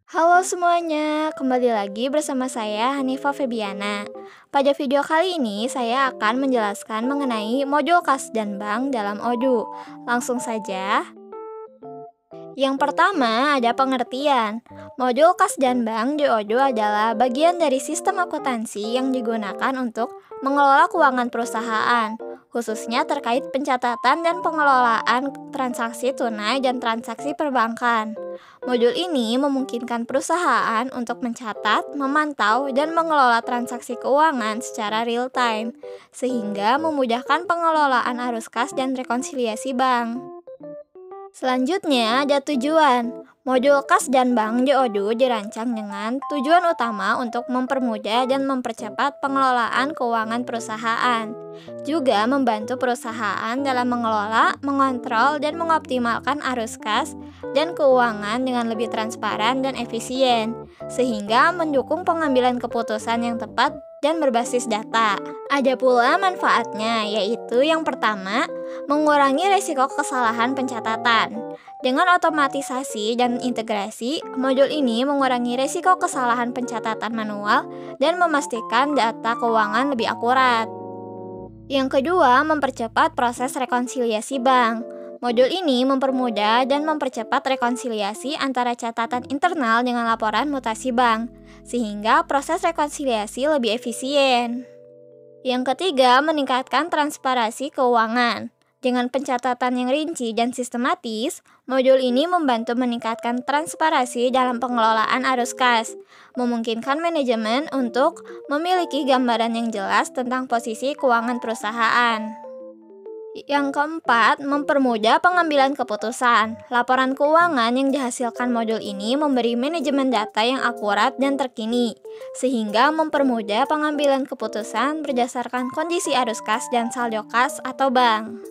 Halo semuanya, kembali lagi bersama saya Hanifah Febiana. Pada video kali ini saya akan menjelaskan mengenai modul kas dan bank dalam Odoo. Langsung saja. Yang pertama ada pengertian. Modul kas dan bank di Odoo adalah bagian dari sistem akuntansi yang digunakan untuk mengelola keuangan perusahaan, khususnya terkait pencatatan dan pengelolaan transaksi tunai dan transaksi perbankan. Modul ini memungkinkan perusahaan untuk mencatat, memantau, dan mengelola transaksi keuangan secara real time, sehingga memudahkan pengelolaan arus kas dan rekonsiliasi bank. Selanjutnya ada tujuan. Modul kas dan bank di Odoo dirancang dengan tujuan utama untuk mempermudah dan mempercepat pengelolaan keuangan perusahaan. Juga membantu perusahaan dalam mengelola, mengontrol, dan mengoptimalkan arus kas dan keuangan dengan lebih transparan dan efisien, sehingga mendukung pengambilan keputusan yang tepat dan berbasis data. Ada pula manfaatnya, yaitu yang pertama, mengurangi risiko kesalahan pencatatan. Dengan otomatisasi dan integrasi, modul ini mengurangi risiko kesalahan pencatatan manual dan memastikan data keuangan lebih akurat. Yang kedua, mempercepat proses rekonsiliasi bank. Modul ini mempermudah dan mempercepat rekonsiliasi antara catatan internal dengan laporan mutasi bank, sehingga proses rekonsiliasi lebih efisien. Yang ketiga, meningkatkan transparansi keuangan. Dengan pencatatan yang rinci dan sistematis, modul ini membantu meningkatkan transparansi dalam pengelolaan arus kas, memungkinkan manajemen untuk memiliki gambaran yang jelas tentang posisi keuangan perusahaan. Yang keempat, mempermudah pengambilan keputusan. Laporan keuangan yang dihasilkan modul ini memberi manajemen data yang akurat dan terkini, sehingga mempermudah pengambilan keputusan berdasarkan kondisi arus kas dan saldo kas atau bank.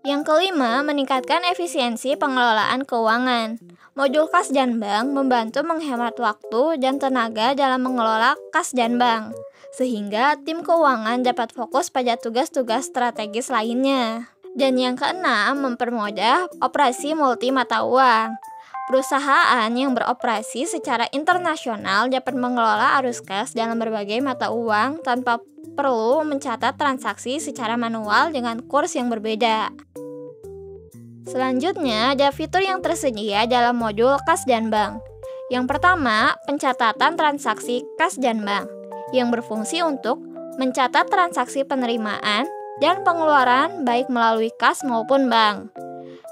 Yang kelima, meningkatkan efisiensi pengelolaan keuangan. Modul kas dan bank membantu menghemat waktu dan tenaga dalam mengelola kas dan bank, sehingga tim keuangan dapat fokus pada tugas-tugas strategis lainnya. Dan yang keenam, mempermudah operasi multi mata uang. Perusahaan yang beroperasi secara internasional dapat mengelola arus kas dalam berbagai mata uang tanpa perlu mencatat transaksi secara manual dengan kurs yang berbeda. Selanjutnya, ada fitur yang tersedia dalam modul kas dan bank. Yang pertama, pencatatan transaksi kas dan bank, yang berfungsi untuk mencatat transaksi penerimaan dan pengeluaran baik melalui kas maupun bank,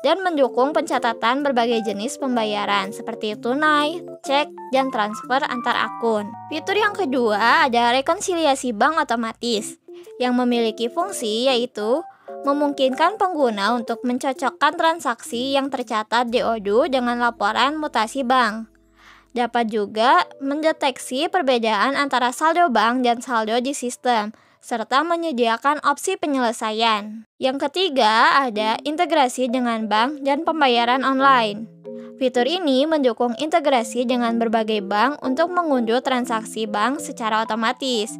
dan mendukung pencatatan berbagai jenis pembayaran seperti tunai, cek, dan transfer antar akun. Fitur yang kedua ada rekonsiliasi bank otomatis, yang memiliki fungsi yaitu memungkinkan pengguna untuk mencocokkan transaksi yang tercatat di Odoo dengan laporan mutasi bank. Dapat juga mendeteksi perbedaan antara saldo bank dan saldo di sistem, serta menyediakan opsi penyelesaian. Yang ketiga, ada integrasi dengan bank dan pembayaran online. Fitur ini mendukung integrasi dengan berbagai bank untuk mengunduh transaksi bank secara otomatis.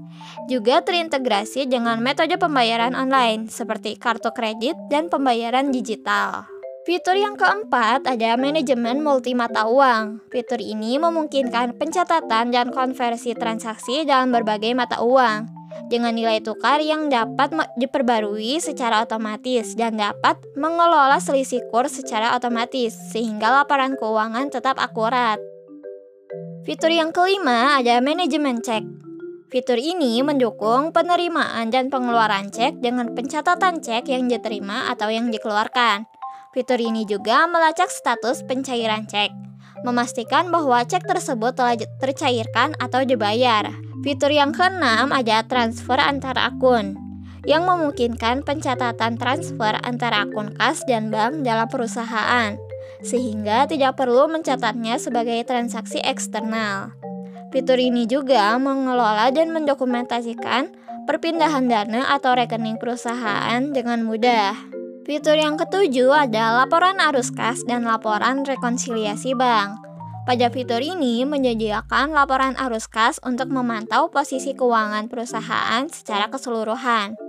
Juga terintegrasi dengan metode pembayaran online seperti kartu kredit dan pembayaran digital. Fitur yang keempat ada manajemen multi mata uang. Fitur ini memungkinkan pencatatan dan konversi transaksi dalam berbagai mata uang dengan nilai tukar yang dapat diperbarui secara otomatis dan dapat mengelola selisih kurs secara otomatis sehingga laporan keuangan tetap akurat. Fitur yang kelima ada manajemen cek. Fitur ini mendukung penerimaan dan pengeluaran cek dengan pencatatan cek yang diterima atau yang dikeluarkan. Fitur ini juga melacak status pencairan cek, memastikan bahwa cek tersebut telah tercairkan atau dibayar. Fitur yang keenam ada transfer antar akun, yang memungkinkan pencatatan transfer antara akun kas dan bank dalam perusahaan, sehingga tidak perlu mencatatnya sebagai transaksi eksternal. Fitur ini juga mengelola dan mendokumentasikan perpindahan dana atau rekening perusahaan dengan mudah. Fitur yang ketujuh ada laporan arus kas dan laporan rekonsiliasi bank. Pada fitur ini menyediakan laporan arus kas untuk memantau posisi keuangan perusahaan secara keseluruhan.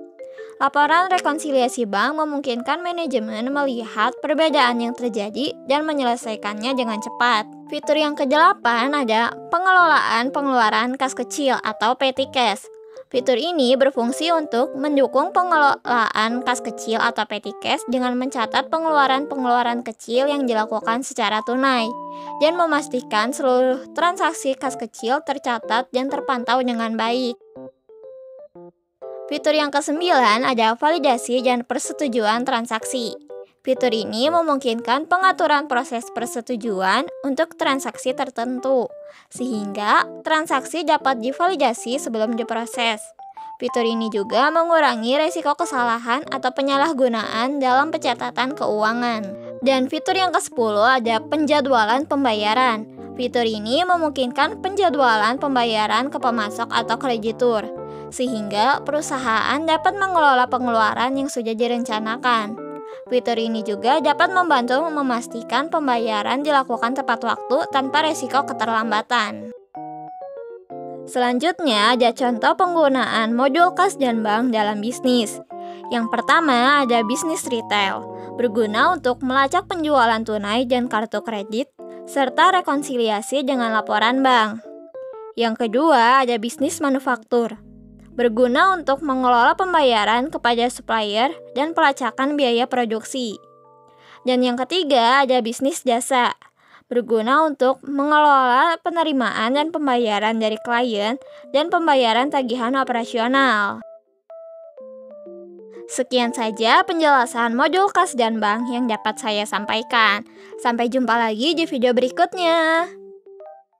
Laporan rekonsiliasi bank memungkinkan manajemen melihat perbedaan yang terjadi dan menyelesaikannya dengan cepat. Fitur yang ke-8 ada pengelolaan pengeluaran kas kecil atau petty cash. Fitur ini berfungsi untuk mendukung pengelolaan kas kecil atau petty cash dengan mencatat pengeluaran-pengeluaran kecil yang dilakukan secara tunai dan memastikan seluruh transaksi kas kecil tercatat dan terpantau dengan baik. Fitur yang ke-9 ada validasi dan persetujuan transaksi. Fitur ini memungkinkan pengaturan proses persetujuan untuk transaksi tertentu, sehingga transaksi dapat divalidasi sebelum diproses. Fitur ini juga mengurangi risiko kesalahan atau penyalahgunaan dalam pencatatan keuangan. Dan fitur yang ke-10 ada penjadwalan pembayaran. Fitur ini memungkinkan penjadwalan pembayaran ke pemasok atau kreditur, sehingga perusahaan dapat mengelola pengeluaran yang sudah direncanakan. Fitur ini juga dapat membantu memastikan pembayaran dilakukan tepat waktu tanpa risiko keterlambatan. Selanjutnya ada contoh penggunaan modul kas dan bank dalam bisnis. Yang pertama ada bisnis retail, berguna untuk melacak penjualan tunai dan kartu kredit, serta rekonsiliasi dengan laporan bank. Yang kedua ada bisnis manufaktur, berguna untuk mengelola pembayaran kepada supplier dan pelacakan biaya produksi. Dan yang ketiga ada bisnis jasa, berguna untuk mengelola penerimaan dan pembayaran dari klien dan pembayaran tagihan operasional. Sekian saja penjelasan modul kas dan bank yang dapat saya sampaikan. Sampai jumpa lagi di video berikutnya.